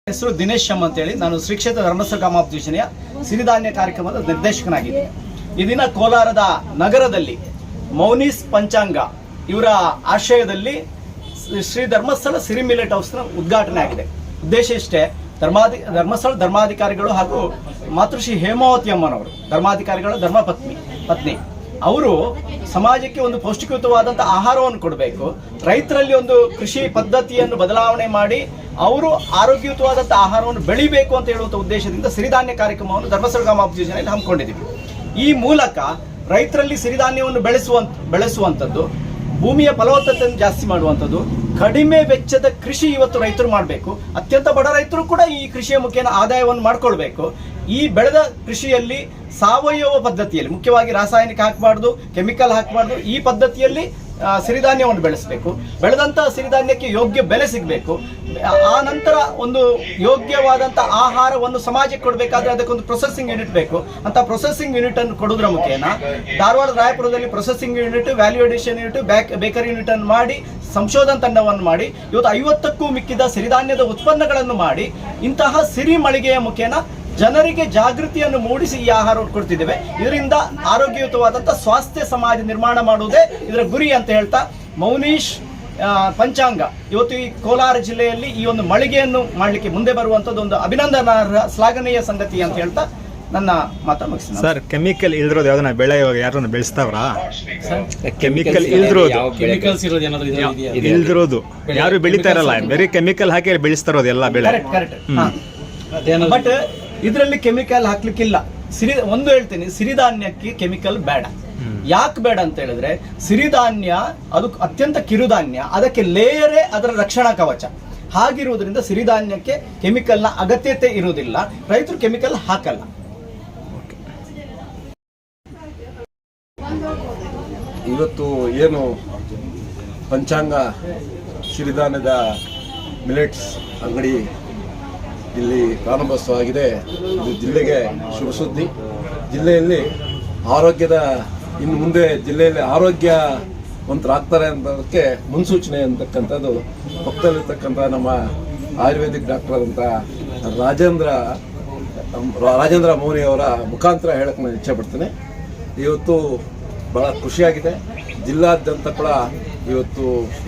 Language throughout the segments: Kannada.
ಹೆಸರು ದಿನೇಶ್ ಶಮ್ ಅಂತೇಳಿ ನಾನು ಶ್ರೀ ಕ್ಷೇತ್ರ ಧರ್ಮಸ್ಥಳ ಗ್ರಾಮಾಭಿವೃದ್ಧಿ ಯೋಜನೆಯ ಸಿರಿಧಾನ್ಯ ಕಾರ್ಯಕ್ರಮದ ನಿರ್ದೇಶಕನಾಗಿದ್ದೇನೆ. ಈ ದಿನ ಕೋಲಾರದ ನಗರದಲ್ಲಿ ಮೌನೀಸ್ ಪಂಚಾಂಗ ಇವರ ಆಶ್ರಯದಲ್ಲಿ ಶ್ರೀ ಧರ್ಮಸ್ಥಳ ಸಿರಿ ಮಿಲೆಟ್ ಹೌಸ್ನ ಉದ್ಘಾಟನೆ ಆಗಿದೆ. ಉದ್ದೇಶ ಇಷ್ಟೇ, ಧರ್ಮಸ್ಥಳ ಧರ್ಮಾಧಿಕಾರಿಗಳು ಹಾಗೂ ಮಾತೃಶ್ರೀ ಹೇಮಾವತಿ ಅಮ್ಮನವರು ಧರ್ಮಾಧಿಕಾರಿಗಳ ಪತ್ನಿ ಅವರು ಸಮಾಜಕ್ಕೆ ಒಂದು ಪೌಷ್ಟಿಕಯುತವಾದಂಥ ಆಹಾರವನ್ನು ಕೊಡಬೇಕು, ರೈತರಲ್ಲಿ ಒಂದು ಕೃಷಿ ಪದ್ಧತಿಯನ್ನು ಬದಲಾವಣೆ ಮಾಡಿ ಅವರು ಆರೋಗ್ಯಯುತವಾದಂಥ ಆಹಾರವನ್ನು ಬೆಳಿಬೇಕು ಅಂತ ಹೇಳುವಂಥ ಉದ್ದೇಶದಿಂದ ಸಿರಿಧಾನ್ಯ ಕಾರ್ಯಕ್ರಮವನ್ನು ಧರ್ಮಸ್ಥಳ ಗ್ರಾಮಾಭಿವೃದ್ಧಿ ಯೋಜನೆಯಲ್ಲಿ ಹಮ್ಮಿಕೊಂಡಿದ್ದೀವಿ. ಈ ಮೂಲಕ ರೈತರಲ್ಲಿ ಸಿರಿಧಾನ್ಯವನ್ನು ಬೆಳೆಸುವಂಥದ್ದು, ಭೂಮಿಯ ಫಲವತ್ತತೆಯನ್ನು ಜಾಸ್ತಿ ಮಾಡುವಂಥದ್ದು, ಕಡಿಮೆ ವೆಚ್ಚದ ಕೃಷಿ ಇವತ್ತು ರೈತರು ಮಾಡಬೇಕು. ಅತ್ಯಂತ ಬಡ ರೈತರು ಕೂಡ ಈ ಕೃಷಿಯ ಮುಖೇನ ಆದಾಯವನ್ನು ಮಾಡಿಕೊಳ್ಬೇಕು. ಈ ಬೆಳೆದ ಕೃಷಿಯಲ್ಲಿ ಸಾವಯವ ಪದ್ಧತಿಯಲ್ಲಿ, ಮುಖ್ಯವಾಗಿ ರಾಸಾಯನಿಕ ಹಾಕಬಾರ್ದು, ಕೆಮಿಕಲ್ ಹಾಕಬಾರ್ದು, ಈ ಪದ್ಧತಿಯಲ್ಲಿ ಸಿರಿಧಾನ್ಯವನ್ನು ಬೆಳೆಸಬೇಕು. ಬೆಳೆದಂತಹ ಸಿರಿಧಾನ್ಯಕ್ಕೆ ಯೋಗ್ಯ ಬೆಲೆ ಸಿಗಬೇಕು. ಆ ನಂತರ ಒಂದು ಯೋಗ್ಯವಾದಂಥ ಆಹಾರವನ್ನು ಸಮಾಜಕ್ಕೆ ಕೊಡಬೇಕಾದ್ರೆ ಅದಕ್ಕೊಂದು ಪ್ರೊಸೆಸಿಂಗ್ ಯೂನಿಟ್ ಬೇಕು. ಅಂತ ಪ್ರೊಸೆಸಿಂಗ್ ಯೂನಿಟ್ ಅನ್ನು ಕೊಡುವುದರ ಮುಖೇನ ಧಾರವಾಡ ರಾಯಪುರದಲ್ಲಿ processing unit, value addition unit, bakery unit ಅನ್ನು ಮಾಡಿ ಸಂಶೋಧನಾ ತಂಡವನ್ನು ಮಾಡಿ ಇವತ್ತು 50ಕ್ಕೂ ಮಿಕ್ಕಿದ ಸಿರಿಧಾನ್ಯದ ಉತ್ಪನ್ನಗಳನ್ನು ಮಾಡಿ ಇಂತಹ ಸಿರಿ ಮಳಿಗೆಯ ಮುಖೇನ ಜನರಿಗೆ ಜಾಗೃತಿಯನ್ನು ಮೂಡಿಸಿ ಈ ಆಹಾರವನ್ನು ಕೊಡ್ತಿದ್ದೇವೆ. ಇದರಿಂದ ಆರೋಗ್ಯಯುತವಾದಂಥ ಸ್ವಾಸ್ಥ್ಯ ಸಮಾಜ ನಿರ್ಮಾಣ ಮಾಡುವುದೇ ಇದರ ಗುರಿ ಅಂತ ಹೇಳ್ತಾ, ಮೌನೀಶ್ ಪಂಚಾಂಗ ಇವತ್ತು ಈ ಕೋಲಾರ ಜಿಲ್ಲೆಯಲ್ಲಿ ಈ ಒಂದು ಮಳಿಗೆಯನ್ನು ಮಾಡಲಿಕ್ಕೆ ಮುಂದೆ ಬರುವಂಥದ್ದು ಒಂದು ಅಭಿನಂದನಾರ್ಹ ಶ್ಲಾಘನೀಯ ಸಂಗತಿ ಅಂತ ಹೇಳ್ತಾ ನನ್ನ ಮಾತನ್ನು ಮುಗಿಸ್ತೀನಿ. ಸರ್, ಕೆಮಿಕಲ್ ಇಲ್ದಿರೋದು ಯಾವ್ದನ್ನ ಬೆಳೆ ಇವಾಗ ಯಾರನ್ನ ಬೆಳೆಸ್ತಾವ್ರಾ? ಕೆಮಿಕಲ್ ಇಲ್ದಿರೋದು ಯಾರು ಬೆಳೀತಾ ಇರಲ್ಲ, ಬರೀ ಕೆಮಿಕಲ್ ಹಾಕಿ ಬೆಳೆಸ್ತಾರೋದು ಎಲ್ಲ ಬೆಳೆ. ಬಟ್ ಇದರಲ್ಲಿ ಕೆಮಿಕಲ್ ಹಾಕ್ಲಿಕ್ಕಿಲ್ಲ. ಒಂದು ಹೇಳ್ತೀನಿ, ಸಿರಿಧಾನ್ಯಕ್ಕೆ ಕೆಮಿಕಲ್ ಬೇಡ. ಯಾಕೆ ಬೇಡ ಅಂತ ಹೇಳಿದ್ರೆ, ಸಿರಿಧಾನ್ಯ ಅದು ಅತ್ಯಂತ ಕಿರುಧಾನ್ಯ, ಅದಕ್ಕೆ ಲೇಯರೇ ಅದರ ರಕ್ಷಣಾ ಕವಚ. ಹಾಗಿರುವುದರಿಂದ ಸಿರಿಧಾನ್ಯಕ್ಕೆ ಕೆಮಿಕಲ್ನ ಅಗತ್ಯತೆ ಇರುವುದಿಲ್ಲ, ರೈತರು ಕೆಮಿಕಲ್ ಹಾಕಲ್ಲ. ಇವತ್ತು ಏನು ಪಂಚಾಂಗ ಸಿರಿಧಾನ್ಯದ ಮಿಲೆಟ್ಸ್ ಅಂಗಡಿ ಇಲ್ಲಿ ಪ್ರಾರಂಭೋತ್ಸವವಾಗಿದೆ, ಇದು ಜಿಲ್ಲೆಗೆ ಶುಭ ಸುದ್ದಿ. ಜಿಲ್ಲೆಯಲ್ಲಿ ಆರೋಗ್ಯದ ಇನ್ನು ಮುಂದೆ ಜಿಲ್ಲೆಯಲ್ಲಿ ಆರೋಗ್ಯವಂತರಾಗ್ತಾರೆ ಅನ್ನೋದಕ್ಕೆ ಮುನ್ಸೂಚನೆ ಅಂತಕ್ಕಂಥದ್ದು ಪಕ್ಕದಲ್ಲಿರ್ತಕ್ಕಂಥ ನಮ್ಮ ಆಯುರ್ವೇದಿಕ್ ಡಾಕ್ಟರ್ ಆದಂಥ ರಾಜೇಂದ್ರ ಮೌನಿ ಅವರ ಮುಖಾಂತರ ಹೇಳಕ್ಕೆ ನಾನು ಇಚ್ಛೆ ಪಡ್ತೇನೆ. ಇವತ್ತು ಭಾಳ ಖುಷಿಯಾಗಿದೆ. ಜಿಲ್ಲಾದ್ಯಂತ ಕೂಡ ಇವತ್ತು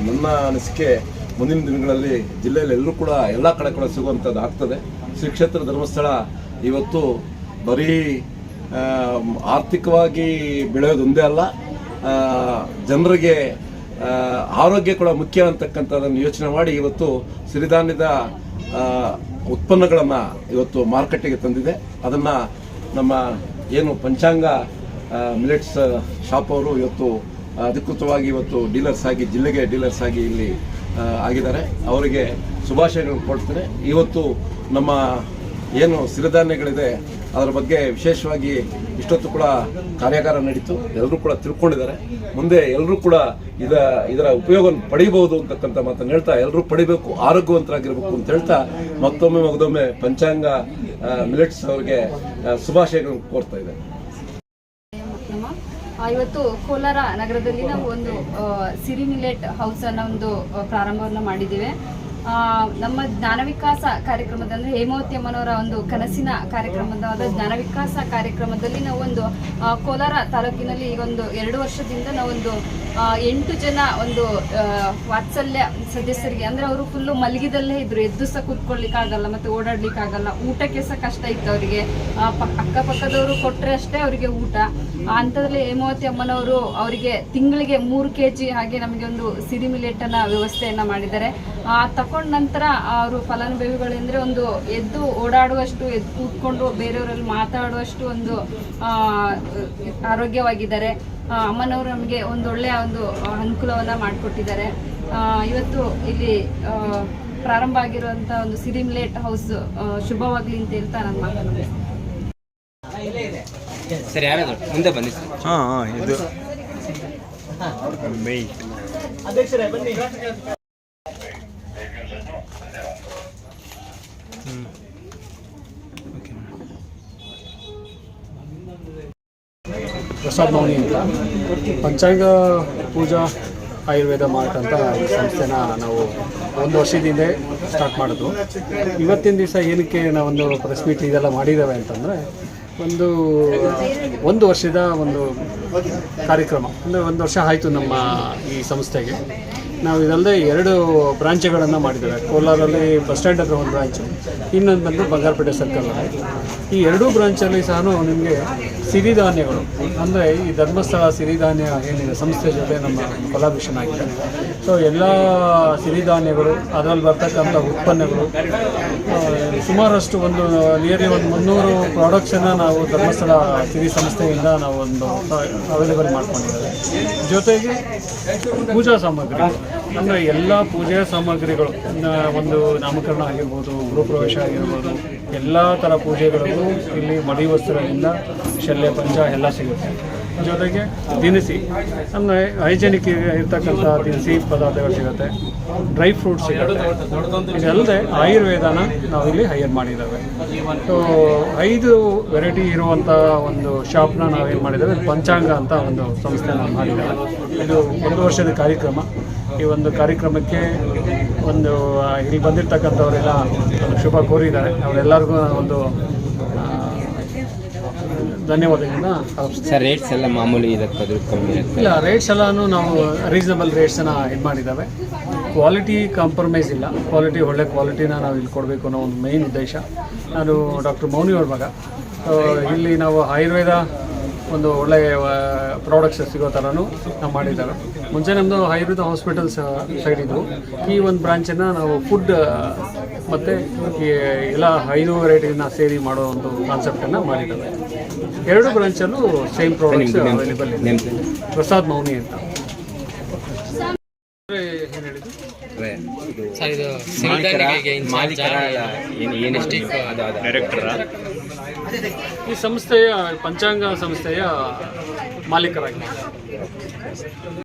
ನನ್ನ ಅನಿಸಿಕೆ ಮುಂದಿನ ದಿನಗಳಲ್ಲಿ ಜಿಲ್ಲೆಯಲ್ಲಿ ಎಲ್ಲರೂ ಕೂಡ ಎಲ್ಲ ಕಡೆ ಕೂಡ ಸಿಗುವಂಥದ್ದು ಆಗ್ತದೆ. ಶ್ರೀ ಕ್ಷೇತ್ರ ಧರ್ಮಸ್ಥಳ ಇವತ್ತು ಬರೀ ಆರ್ಥಿಕವಾಗಿ ಬೆಳೆಯೋದೊಂದೇ ಅಲ್ಲ, ಜನರಿಗೆ ಆರೋಗ್ಯ ಕೂಡ ಮುಖ್ಯ ಅಂತಕ್ಕಂಥದ್ದನ್ನು ಯೋಚನೆ ಮಾಡಿ ಇವತ್ತು ಸಿರಿಧಾನ್ಯದ ಉತ್ಪನ್ನಗಳನ್ನು ಇವತ್ತು ಮಾರುಕಟ್ಟೆಗೆ ತಂದಿದೆ. ಅದನ್ನು ನಮ್ಮ ಏನು ಪಂಚಾಂಗ ಮಿಲೆಟ್ಸ್ ಶಾಪ್ ಅವರು ಇವತ್ತು ಅಧಿಕೃತವಾಗಿ ಇವತ್ತು ಡೀಲರ್ಸ್ ಆಗಿ, ಜಿಲ್ಲೆಗೆ ಡೀಲರ್ಸ್ ಆಗಿ ಇಲ್ಲಿ ಆಗಿದ್ದಾರೆ. ಅವರಿಗೆ ಶುಭಾಶಯಗಳನ್ನು ಕೊಡ್ತೇನೆ. ಇವತ್ತು ನಮ್ಮ ಏನು ಸಿರಿಧಾನ್ಯಗಳಿದೆ ಅದರ ಬಗ್ಗೆ ವಿಶೇಷವಾಗಿ ಇಷ್ಟೊತ್ತು ಕೂಡ ಕಾರ್ಯಾಗಾರ ನಡೀತು. ಎಲ್ಲರೂ ಕೂಡ ತಿಳ್ಕೊಂಡಿದ್ದಾರೆ. ಮುಂದೆ ಎಲ್ಲರೂ ಕೂಡ ಇದರ ಉಪಯೋಗವನ್ನು ಪಡಿಬಹುದು ಅಂತಕ್ಕಂಥ ಮಾತನ್ನು ಹೇಳ್ತಾ, ಎಲ್ಲರೂ ಪಡಿಬೇಕು, ಆರೋಗ್ಯವಂತರಾಗಿರ್ಬೇಕು ಅಂತ ಹೇಳ್ತಾ ಮಗದೊಮ್ಮೆ ಪಂಚಾಂಗ ಮಿಲೆಟ್ಸ್ ಅವರಿಗೆ ಶುಭಾಶಯಗಳನ್ನು ಕೋರ್ತಾ ಇದ್ದಾರೆ. ಇವತ್ತು ಕೋಲಾರ ನಗರದಲ್ಲಿ ನಾವು ಒಂದು ಸಿರಿ ಮಿಲೆಟ್ ಹೌಸ್ ಅನ್ನ ಒಂದು ಪ್ರಾರಂಭವನ್ನು ಮಾಡಿದ್ದೇವೆ. ನಮ್ಮ ಜ್ಞಾನ ವಿಕಾಸ ಕಾರ್ಯಕ್ರಮದ ಅಂದರೆ ಹೇಮಾವತಿ ಅಮ್ಮನವರ ಒಂದು ಕನಸಿನ ಕಾರ್ಯಕ್ರಮದ ಜ್ಞಾನ ವಿಕಾಸ ಕಾರ್ಯಕ್ರಮದಲ್ಲಿ ನಾವೊಂದು ಕೋಲಾರ ತಾಲೂಕಿನಲ್ಲಿ ಈಗ ಒಂದು 2 ವರ್ಷದಿಂದ ನಾವೊಂದು 8 ಜನ ಒಂದು ವಾತ್ಸಲ್ಯ ಸದಸ್ಯರಿಗೆ, ಅಂದರೆ ಅವರು ಫುಲ್ಲು ಮಲಗಿದಲ್ಲೇ ಇದ್ರು, ಎದ್ದು ಸಹ ಕೂತ್ಕೊಳ್ಳಿಕ್ಕಾಗಲ್ಲ ಮತ್ತು ಓಡಾಡ್ಲಿಕ್ಕಾಗಲ್ಲ, ಊಟಕ್ಕೆ ಸಹ ಕಷ್ಟ ಇತ್ತು ಅವರಿಗೆ. ಅಕ್ಕಪಕ್ಕದವರು ಕೊಟ್ಟರೆ ಅಷ್ಟೇ ಅವರಿಗೆ ಊಟ. ಅಂಥದ್ರಲ್ಲಿ ಹೇಮಾವತಿ ಅಮ್ಮನವರು ಅವರಿಗೆ ತಿಂಗಳಿಗೆ 3 kg ಹಾಗೆ ನಮಗೆ ಒಂದು ಸಿರಿ ಮಿಲೆಟನ್ನ ವ್ಯವಸ್ಥೆಯನ್ನು ಮಾಡಿದ್ದಾರೆ. ತಕೊಂಡ ನಂತರ ಅವರು ಫಲಾನುಭವಿಗಳೆಂದರೆ ಒಂದು ಎದ್ದು ಓಡಾಡುವಷ್ಟು, ಎದ್ದು ಕೂತ್ಕೊಂಡು ಬೇರೆಯವರಲ್ಲಿ ಮಾತಾಡುವಷ್ಟು ಒಂದು ಆರೋಗ್ಯವಾಗಿದ್ದಾರೆ. ಅಮ್ಮನವರು ನಮಗೆ ಒಂದೊಳ್ಳೆಯ ಒಂದು ಅನುಕೂಲವನ್ನು ಮಾಡಿಕೊಟ್ಟಿದ್ದಾರೆ. ಇವತ್ತು ಇಲ್ಲಿ ಪ್ರಾರಂಭ ಆಗಿರುವಂಥ ಒಂದು ಸಿರಿ ಮಿಲೆಟ್ ಹೌಸ್ ಶುಭವಾಗಲಿ ಅಂತ ಹೇಳ್ತಾ ನಾನು ಮಾತಾಡ್ತೀನಿ. ಸರಿ, ಯಾರಾದ್ರು ಮುಂದೆ ಬನ್ನಿ ಸರ್. ಇದು ಅಧ್ಯಕ್ಷರೇ ಬನ್ನಿ. ಪ್ರಸಾದ್ ಮೌನಿ ಅಂತ ಪಂಚಾಂಗ ಪೂಜಾ ಆಯುರ್ವೇದ ಮಾರ್ಟ್ ಅಂತ ಈ ಸಂಸ್ಥೆನ ನಾವು ಒಂದು ವರ್ಷದಿಂದ ಸ್ಟಾರ್ಟ್ ಮಾಡೋದು. ಇವತ್ತಿನ ದಿವಸ ಏನಕ್ಕೆ ನಾವೊಂದು ಪ್ರೆಸ್ ಮೀಟ್ ಇದೆಲ್ಲ ಮಾಡಿದ್ದೇವೆ ಅಂತಂದರೆ ಒಂದು ವರ್ಷದ ಒಂದು ಕಾರ್ಯಕ್ರಮ. ಅಂದರೆ ಒಂದು ವರ್ಷ ಆಯಿತು ನಮ್ಮ ಈ ಸಂಸ್ಥೆಗೆ. ನಾವು ಇದಲ್ಲದೆ 2 ಬ್ರಾಂಚ್ಗಳನ್ನು ಮಾಡಿದ್ದೇವೆ. ಕೋಲಾರಲ್ಲಿ ಬಸ್ ಸ್ಟ್ಯಾಂಡ್ ಹತ್ರ ಒಂದು ಬ್ರಾಂಚು, ಇನ್ನೊಂದು ಬಂದು ಬಂಗಾರಪೇಟೆ ಸರ್ಕಲಲ್ಲಿ. ಈ 2 ಬ್ರಾಂಚಲ್ಲಿ ಸಹ ನಿಮಗೆ ಸಿರಿಧಾನ್ಯಗಳು, ಅಂದರೆ ಈ ಧರ್ಮಸ್ಥಳ ಸಿರಿಧಾನ್ಯ ಏನಿದೆ ಸಂಸ್ಥೆ ಜೊತೆ ನಮ್ಮ ಕೊಲಾಬ್ರೇಷನ್ ಆಗಿದೆ. ಸೊ ಎಲ್ಲ ಸಿರಿಧಾನ್ಯಗಳು, ಅದರಲ್ಲಿ ಬರ್ತಕ್ಕಂಥ ಉತ್ಪನ್ನಗಳು ಸುಮಾರಷ್ಟು ಒಂದು ನಿಯರ್ಲಿ ಒಂದು 300 ಪ್ರಾಡಕ್ಟ್ಸನ್ನು ನಾವು ಧರ್ಮಸ್ಥಳ ಸಿರಿ ಸಂಸ್ಥೆಯಿಂದ ನಾವು ಒಂದು ಅವೈಲೇಬಲ್ ಮಾಡ್ಕೊಂಡಿದ್ದೇವೆ. ಜೊತೆಗೆ ಪೂಜಾ ಸಾಮಗ್ರಿ, ಅಂದರೆ ಎಲ್ಲ ಪೂಜೆಯ ಸಾಮಗ್ರಿಗಳು, ಒಂದು ನಾಮಕರಣ ಆಗಿರ್ಬೋದು, ಗೃಹಪ್ರವೇಶ ಆಗಿರ್ಬೋದು, ಎಲ್ಲ ಥರ ಪೂಜೆಗಳಲ್ಲೂ ಇಲ್ಲಿ ಮಡಿ ವಸ್ತ್ರದಿಂದ ಶಲ್ಯ ಪಂಚ ಎಲ್ಲ ಸಿಗುತ್ತೆ. ಜೊತೆಗೆ ದಿನಸಿ, ಅಂದರೆ ಹೈಜೆನಿಕ್ ಇರ್ತಕ್ಕಂಥ ದಿನಸಿ ಪದಾರ್ಥಗಳು ಸಿಗುತ್ತೆ, ಡ್ರೈ ಫ್ರೂಟ್ಸ್ ಸಿಗುತ್ತೆ. ಇದಲ್ಲದೆ ಆಯುರ್ವೇದನ ನಾವಿಲ್ಲಿ ಹೈಯರ್ ಮಾಡಿದ್ದೇವೆ. ಸೊ 5 ವೆರೈಟಿ ಇರುವಂಥ ಒಂದು ಶಾಪ್ನ ನಾವೇನು ಮಾಡಿದ್ದೇವೆ, ಪಂಚಾಂಗ ಅಂತ ಒಂದು ಸಂಸ್ಥೆ ನಾವು ಮಾಡಿದ್ದೇವೆ. ಇದು 1 ವರ್ಷದ ಕಾರ್ಯಕ್ರಮ. ಈ ಒಂದು ಕಾರ್ಯಕ್ರಮಕ್ಕೆ ಇಲ್ಲಿ ಬಂದಿರತಕ್ಕಂಥವರೆಲ್ಲ ಶುಭ ಕೋರಿದ್ದಾರೆ. ಅವರೆಲ್ಲರಿಗೂ ಒಂದು ಧನ್ಯವಾದಗಳನ್ನ ಅರ್ಪಿಸ್ತೀನಿ. ಸರ್ ರೇಟ್ಸ್ ಎಲ್ಲ ಮಾಮೂಲಿ ಇದಕ್ಕೆ ಕಮ್ಮಿ ಇಲ್ಲ, ರೇಟ್ಸ್ ಎಲ್ಲನೂ ನಾವು ರೀಸನಬಲ್ ರೇಟ್ಸನ್ನು ಇದು ಮಾಡಿದ್ದಾವೆ. ಕ್ವಾಲಿಟಿ ಕಾಂಪ್ರಮೈಸ್ ಇಲ್ಲ. ಒಳ್ಳೆ ಕ್ವಾಲಿಟಿನ ನಾವು ಇಲ್ಲಿ ಕೊಡಬೇಕು ಅನ್ನೋ ಒಂದು ಮೇಯ್ನ್ ಉದ್ದೇಶ. ನಾನು ಡಾಕ್ಟರ್ ಮೌನಿಯವ್ರ ಮಗ. ಇಲ್ಲಿ ನಾವು ಆಯುರ್ವೇದ ಒಂದು ಒಳ್ಳೆಯ ಪ್ರಾಡಕ್ಟ್ಸ್ ಸಿಗೋ ಥರನೂ ನಾವು ಮಾಡಿದ್ದಾರೆ. ಮುಂಚೆ ನಮ್ಮದು ಆಯುರ್ವೇದ ಹಾಸ್ಪಿಟಲ್ಸ್ ಸೈಡ್ ಇದ್ವು. ಈ ಒಂದು ಬ್ರಾಂಚನ್ನು ನಾವು ಫುಡ್ ಮತ್ತು ಈ ಎಲ್ಲ 5 ವೆರೈಟಿನ ಸೇರಿ ಮಾಡೋ ಒಂದು ಕಾನ್ಸೆಪ್ಟನ್ನು ಮಾಡಿದ್ದೇವೆ. 2 ಬ್ರಾಂಚಲ್ಲೂ ಸೇಮ್ ಪ್ರಾಡಕ್ಟ್ಸ್ ಅವೈಲೇಬಲ್ ಇದೆ. ಪ್ರಸಾದ್ ಮೌನಿ ಅಂತ. ಏನು ಹೇಳಿದ್ದು ಸರ್, ಇದು ಮಾಲೀಕರ ಏನೆಷ್ಟು ಡೈರೆಕ್ಟರ್ ಈ ಸಂಸ್ಥೆಯ ಪಂಚಾಂಗ ಸಂಸ್ಥೆಯ ಮಾಲೀಕರಾಗಿ